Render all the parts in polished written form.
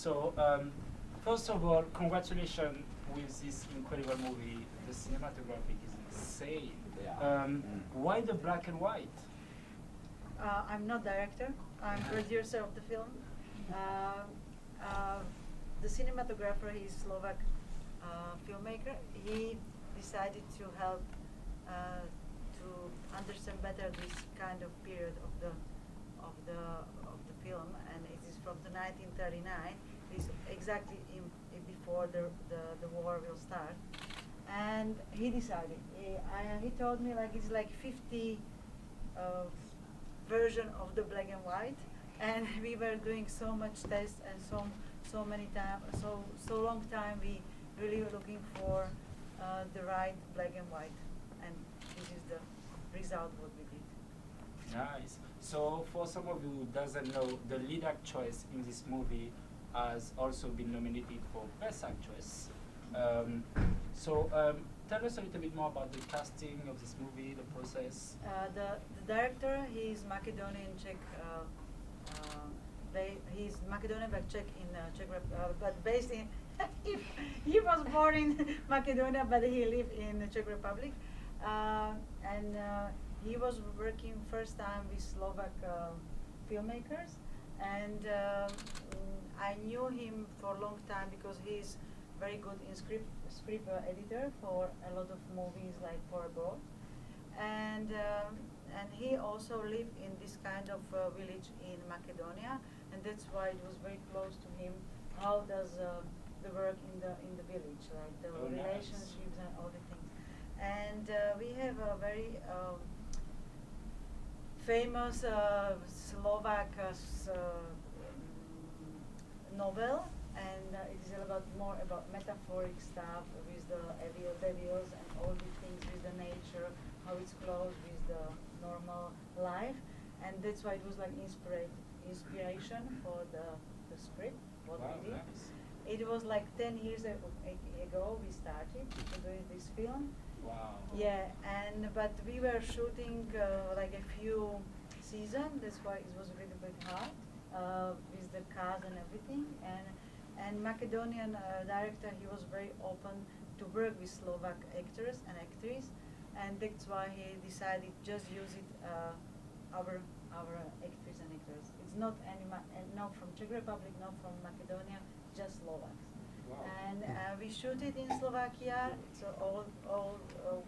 So, first of all, congratulations with this incredible movie. The cinematography is insane. Yeah. Why the black and white? I'm not director. I'm producer of the film. The cinematographer, he's Slovak filmmaker. He decided to help to understand better this kind of period of the film, and it is from the 1939. It's exactly before the war will start, and he decided. He told me like it's like 50 version of the black and white, and we were doing so much tests and so many time so long time we really were looking for the right black and white, and this is the result what we did. Nice. So, for some of you who doesn't know, the lead actress in this movie has also been nominated for Best Actress. Tell us a little bit more about the casting of this movie, the process. The director, he's Macedonian Czech. He's Macedonian but Czech in Czech but based in. he was born in Macedonia, but he lived in the Czech Republic, and he was working first time with Slovak filmmakers, and I knew him for a long time because he's very good in script editor for a lot of movies like for abroad, and he also lived in this kind of village in Macedonia, and that's why it was very close to him. How does the work in the village, like the relationships and all the things, and we have a very famous Slovak novel, and it is more about metaphoric stuff with the devils and all the things with the nature, how it's close with the normal life, and that's why it was like inspiration for the script, what we did. Nice. It was like 10 years ago we started to do this film. Wow. Yeah, but we were shooting like a few seasons. That's why it was a little bit hard with the cast and everything. And Macedonian director, he was very open to work with Slovak actors and actresses, and that's why he decided just use it our actors and actors. It's not not from Czech Republic, not from Macedonia, just Slovaks. Wow. And we shoot it in Slovakia. So all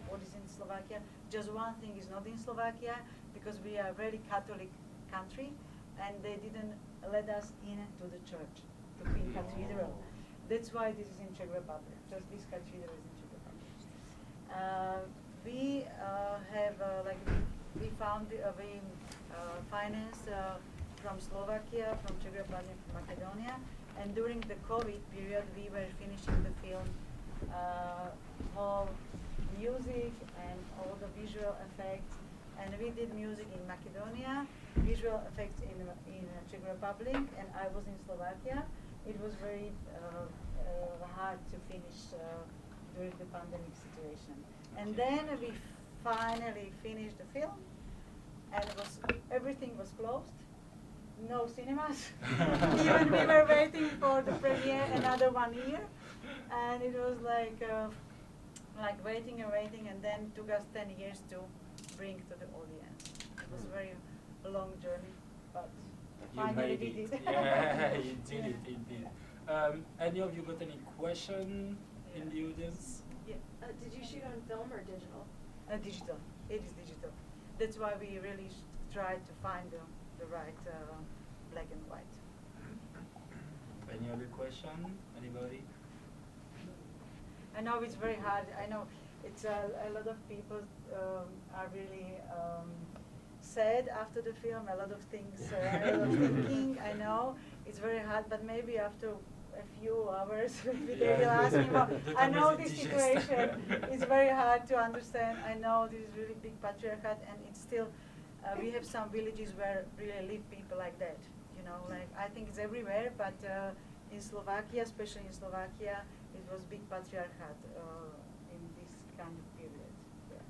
what is in Slovakia. Just one thing is not in Slovakia because we are a very Catholic country, and they didn't let us into the church, to Queen Cathedral. That's why this is in Czech Republic. Just this cathedral is in Czech Republic. We have we found we financed from Slovakia, from Czech Republic, from Macedonia. And during the COVID period, we were finishing the film, whole music and all the visual effects. And we did music in Macedonia, visual effects in Czech Republic, and I was in Slovakia. It was very hard to finish during the pandemic situation. And then we finally finished the film, and everything was closed. No cinemas. Even we were waiting for the premiere another 1 year, and it was like waiting and waiting, and then took us 10 years to bring to the audience. It was a very long journey, but finally we did it. Yeah, you did it indeed. Any of you got any question in the audience? Yeah. Did you shoot on film or digital? Digital. It is digital. That's why we really tried to find the right black and white. Any other question? Anybody? I know it's very hard. I know it's a lot of people are really sad after the film. A lot of things, a lot of thinking. I know it's very hard, but maybe after a few hours, maybe they will ask me more. I know this situation is very hard to understand. I know this is really big patriarchate, and it's still. We have some villages where really live people like that. You know, like I think it's everywhere, but in Slovakia, especially in Slovakia, it was big patriarchate in this kind of period. Yeah.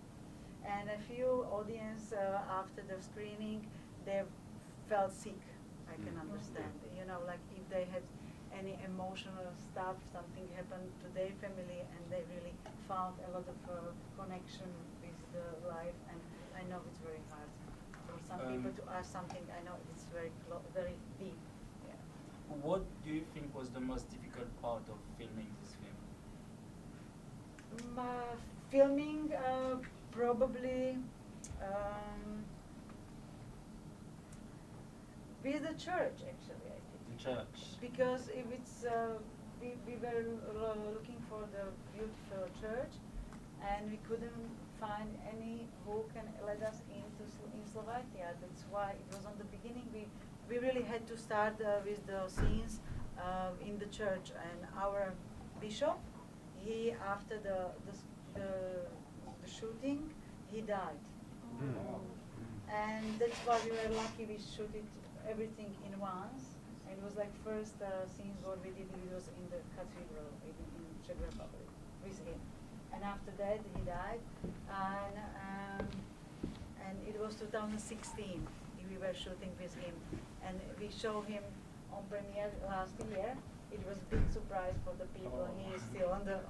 And a few audience after the screening, they felt sick. I can understand. You know, like if they had any emotional stuff, something happened to their family, and they really found a lot of connection with the life. And I know it's very hard for some people to ask something. I know it's very very deep. Yeah. What do you think was the most difficult part of filming this film? Filming probably with the church, actually, I think. The church. Because if it's we were looking for the beautiful church, and we couldn't find any who can let us into in Slovakia. That's why it was on the beginning. We really had to start with the scenes in the church, and our bishop, he after the shooting, he died. And that's why we were lucky. We shoot it everything in once. And it was like first scenes what we did. It was in the cathedral in Czech Republic with him. And after that he died. And it was 2016. We were shooting with him, and we showed him on premiere last year. It was a big surprise for the people. He is still on the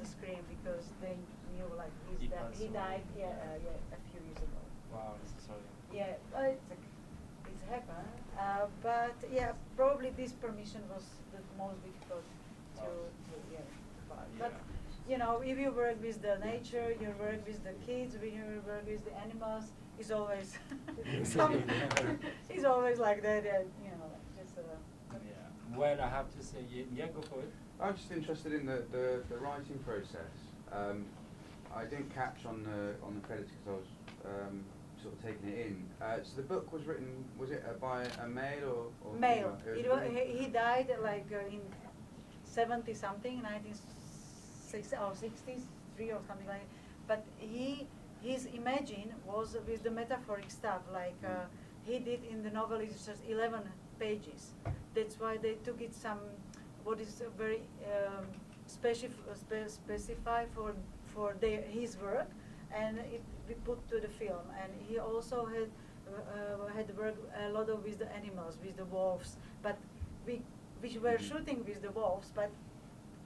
screen because they knew like he died a few years ago. Wow, I'm so sorry. Yeah, it's happened. But yeah, probably this permission was the most difficult to find. But you know, if you work with the nature, you work with the kids, when you work with the animals, it's always it's always like that. You know, just. Well, I have to say, yeah, go for it. I'm just interested in the writing process. I didn't catch on the credits because I was sort of taking it in. So the book was written, was it by a male or male? female? He died like in 70 something, 1963 or something like that. But his imagine was with the metaphoric stuff, like he did in the novel. It's just 11 pages. That's why they took it some what is very specified for his work, and it we put to the film. And he also had worked a lot of with the animals, with the wolves. But we were shooting with the wolves, but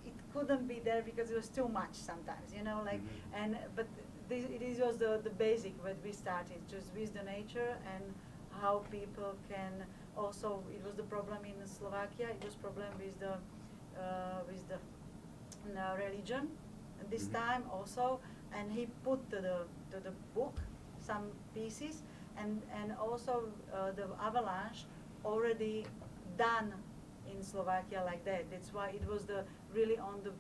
it couldn't be there because it was too much sometimes, you know, like but this was the basic what we started, just with the nature and how people can also. It was the problem in Slovakia. It was problem with the religion, and this time also. And he put to the book some pieces, and also the avalanche already done in Slovakia like that. That's why it was really on the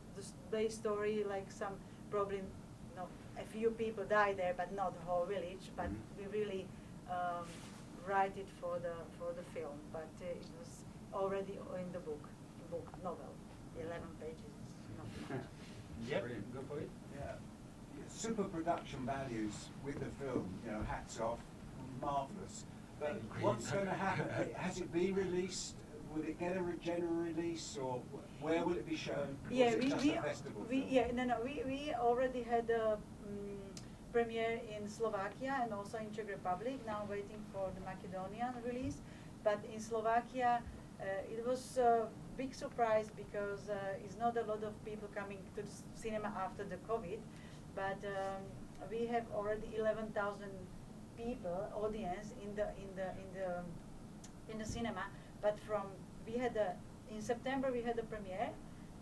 base story, like some probably a few people died there, but not the whole village. But we really write it for the film. But it was already in the book novel, 11 pages. Yep, go for it. Yeah. Super production values with the film, you know, hats off, marvellous. But what's going to happen? Has it been released? Will it get a general release, or where will it be shown? Yeah, we already had a premiere in Slovakia and also in Czech Republic. Now waiting for the Macedonian release. But in Slovakia, it was a big surprise because it's not a lot of people coming to the cinema after the COVID. But we have already 11,000 people audience in the cinema. But in September we had a premiere,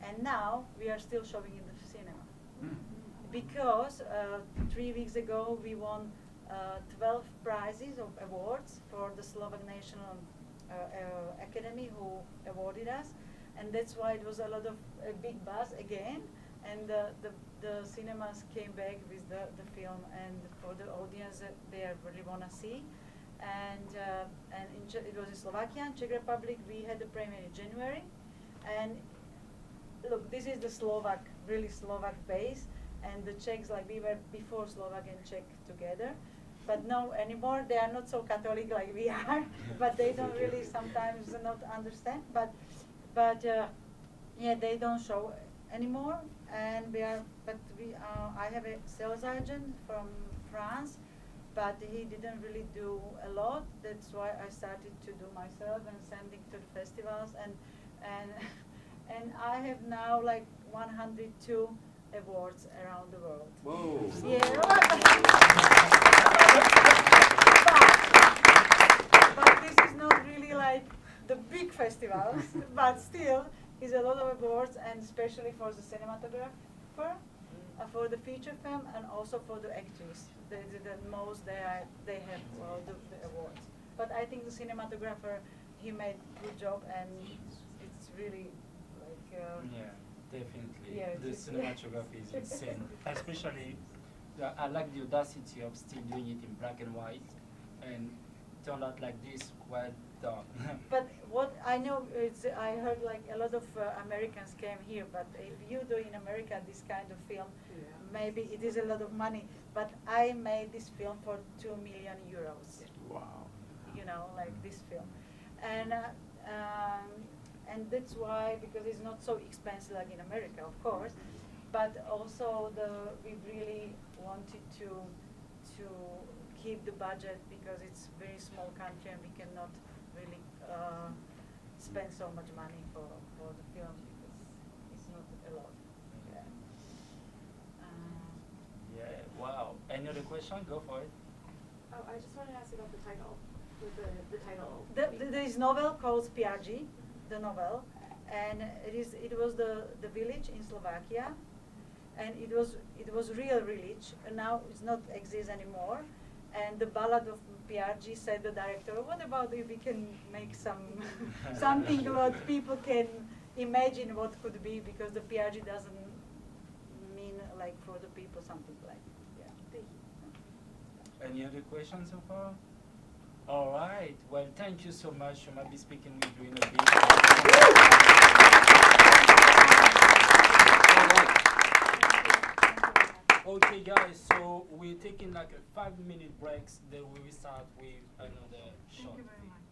and now we are still showing in the cinema because 3 weeks ago we won 12 prizes of awards for the Slovak National Academy who awarded us, and that's why it was a lot of a big buzz again. And the cinemas came back with the film, and for the audience that they really want to see. And it was in Slovakia and Czech Republic. We had the premiere in January. And look, this is the really Slovak base. And the Czechs, like we were before Slovak and Czech together. But no anymore, they are not so Catholic like we are. But they don't really sometimes not understand. But they don't show anymore. And I have a sales agent from France, but he didn't really do a lot. That's why I started to do myself and sending to the festivals. And I have now like 102 awards around the world. Whoa. Yeah. but this is not really like the big festivals, but still is a lot of awards, and especially for the cinematographer, for the feature film, and also for the actress. The most they have the awards. But I think the cinematographer, he made good job, and it's really like. Yeah, definitely. Yeah, The it's- cinematography is insane. Especially, I like the audacity of still doing it in black and white, and turned out like this, well done. But what I know is, I heard like a lot of Americans came here, but if you do in America this kind of film, maybe it is a lot of money. But I made this film for 2 million euros. Wow. You know, like this film, and that's why, because it's not so expensive like in America, of course, but also we really wanted to keep the budget, because it's very small country and we cannot really spend so much money for the film, because it's not a lot. Yeah. Yeah, wow. Any other question? Go for it. Oh, I just wanted to ask about the title. With the title. There is novel called Piargy, the novel, and it was the village in Slovakia, and it was real village, and now it's not exist anymore. And the Ballad of Piargy, said the director, what about if we can make something what people can imagine what could be, because the Piargy doesn't mean like for the people something like, yeah. Thank you. Any other questions so far? All right. Well, thank you so much. I might be speaking with you in a bit. Okay, guys. So we're taking like a 5-minute breaks. Then we will start with another short. Thank you very much.